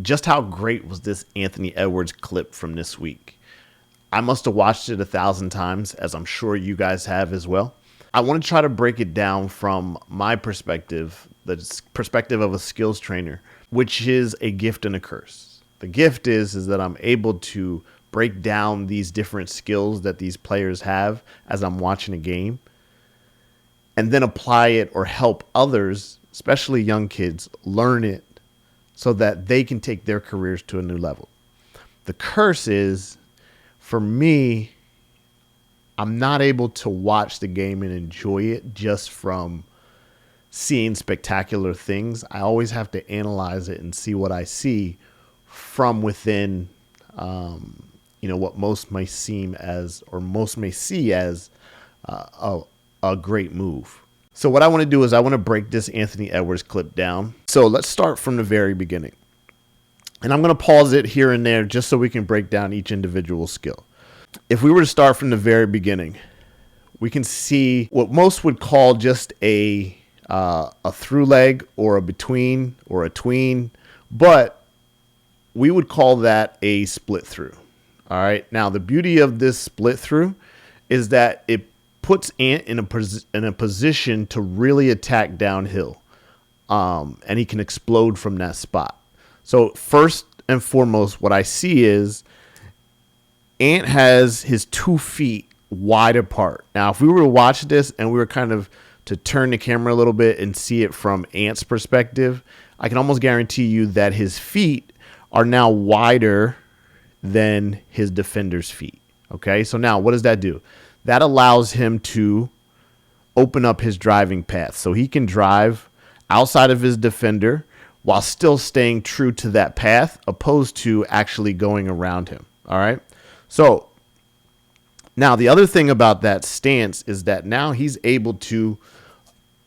just how great was this Anthony Edwards clip from this week? I must have watched it 1,000 times, as I'm sure you guys have as well. I want to try to break it down from my perspective, the perspective of a skills trainer, which is a gift and a curse. The gift is that I'm able to break down these different skills that these players have as I'm watching a game, and then apply it or help others, especially young kids, learn it so that they can take their careers to a new level. The curse is, for me, I'm not able to watch the game and enjoy it just from seeing spectacular things. I always have to analyze it and see what I see from within, what most may seem as, or most may see as a great move. So what I want to do is I want to break this Anthony Edwards clip down. So let's start from the very beginning. And I'm going to pause it here and there just so we can break down each individual skill. If we were to start from the very beginning, we can see what most would call just a through leg or a between or a tween, but we would call that a split through. All right. Now, the beauty of this split through is that it puts Ant in a position to really attack downhill, and he can explode from that spot. So first and foremost, what I see is Ant has his 2 feet wide apart. Now, if we were to watch this and we were kind of to turn the camera a little bit and see it from Ant's perspective, I can almost guarantee you that his feet are now wider than his defender's feet. Okay, so now what does that do? That allows him to open up his driving path so he can drive outside of his defender while still staying true to that path, opposed to actually going around him. All right. So now the other thing about that stance is that now he's able to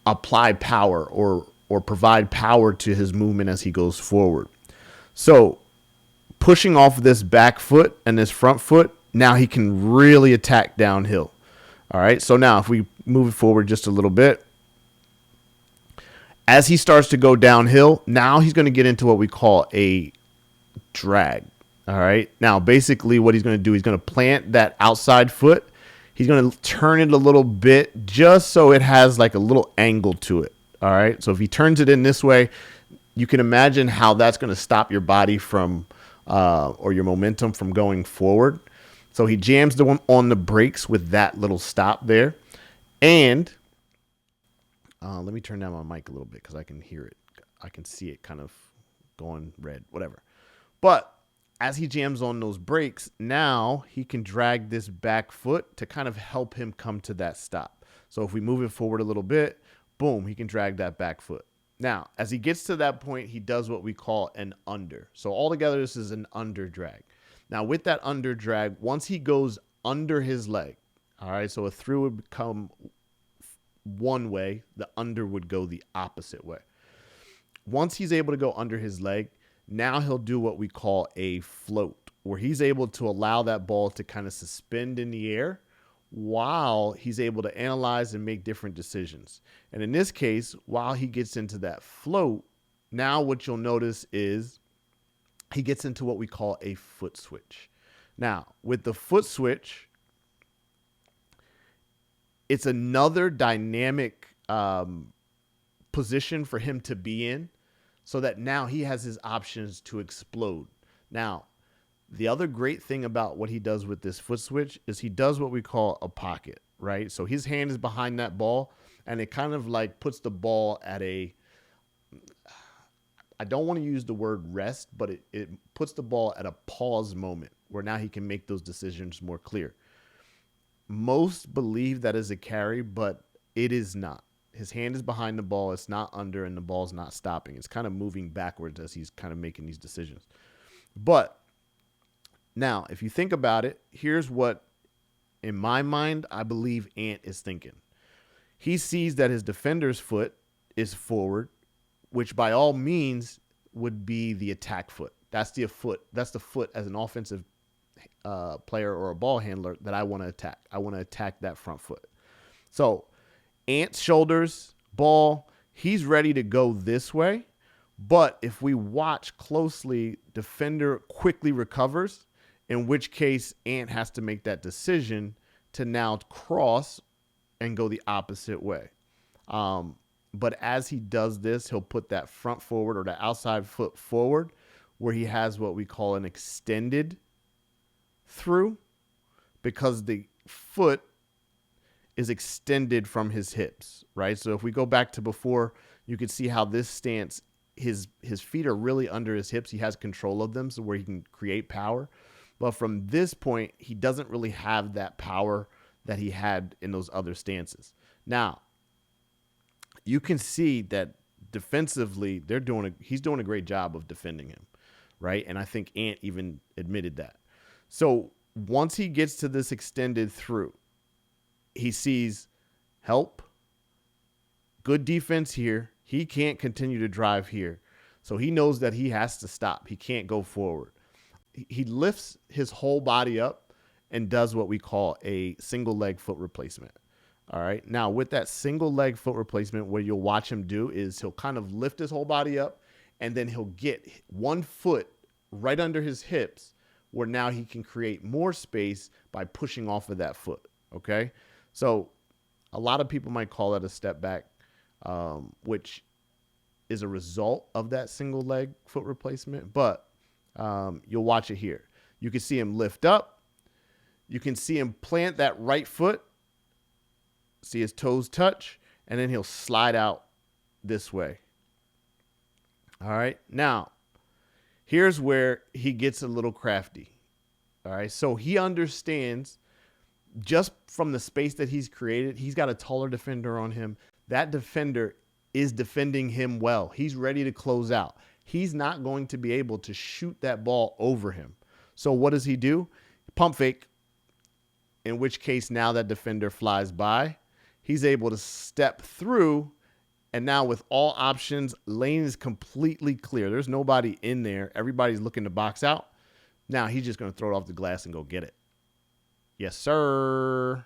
apply power or provide power to his movement as he goes forward. So pushing off this back foot and this front foot, now he can really attack downhill. All right. So now if we move it forward just a little bit, as he starts to go downhill, now he's going to get into what we call a drag. All right. Now, basically what he's going to do, he's going to plant that outside foot. He's going to turn it a little bit just so it has like a little angle to it. All right. So if he turns it in this way, you can imagine how that's going to stop your body from or your momentum from going forward. So he jams the one on the brakes with that little stop there. And let me turn down my mic a little bit because I can hear it. I can see it kind of going red, whatever. But as he jams on those brakes, now he can drag this back foot to kind of help him come to that stop. So if we move it forward a little bit, boom, he can drag that back foot. Now, as he gets to that point, he does what we call an under. So altogether, this is an under drag. Now, with that under drag, once he goes under his leg, all right, so a through would become one way, the under would go the opposite way. Once he's able to go under his leg, now he'll do what we call a float, where he's able to allow that ball to kind of suspend in the air while he's able to analyze and make different decisions. And in this case, while he gets into that float, now what you'll notice is he gets into what we call a foot switch. Now, with the foot switch, it's another dynamic position for him to be in so that now he has his options to explode. Now, the other great thing about what he does with this foot switch is he does what we call a pocket, right? So his hand is behind that ball, and it kind of like puts the ball at a, I don't want to use the word rest, but it puts the ball at a pause moment where now he can make those decisions more clear. Most believe that is a carry, but it is not. His hand is behind the ball. It's not under, and the ball's not stopping. It's kind of moving backwards as he's kind of making these decisions. But now, if you think about it, here's what, in my mind, I believe Ant is thinking. He sees that his defender's foot is forward, which by all means would be the attack foot. That's the foot. That's the foot as an offensive player or a ball handler that I want to attack. I want to attack that front foot. So Ant's shoulders, ball, he's ready to go this way, But if we watch closely, defender quickly recovers, in which case Ant has to make that decision to now cross and go the opposite way. But as he does this, he'll put that front forward or the outside foot forward where he has what we call an extended through, because the foot is extended from his hips, right? So if we go back to before, you can see how this stance, his feet are really under his hips. He has control of them, so where he can create power. But from this point, he doesn't really have that power that he had in those other stances. Now, you can see that defensively, he's doing a great job of defending him, right? And I think Ant even admitted that. So once he gets to this extended through, he sees help, good defense here. He can't continue to drive here. So he knows that he has to stop. He can't go forward. He lifts his whole body up and does what we call a single leg foot replacement. All right. Now, with that single leg foot replacement, what you'll watch him do is he'll kind of lift his whole body up, and then he'll get one foot right under his hips, where now he can create more space by pushing off of that foot. Okay. So a lot of people might call that a step back, which is a result of that single leg foot replacement. But you'll watch it here. You can see him lift up. You can see him plant that right foot. See his toes touch, and then he'll slide out this way. All right. Now, here's where he gets a little crafty. All right. So he understands, just from the space that he's created, he's got a taller defender on him. That defender is defending him well. He's ready to close out. He's not going to be able to shoot that ball over him. So what does he do? Pump fake, in which case now that defender flies by. He's able to step through, and now with all options, lane is completely clear. There's nobody in there. Everybody's looking to box out. Now he's just going to throw it off the glass and go get it. Yes, sir.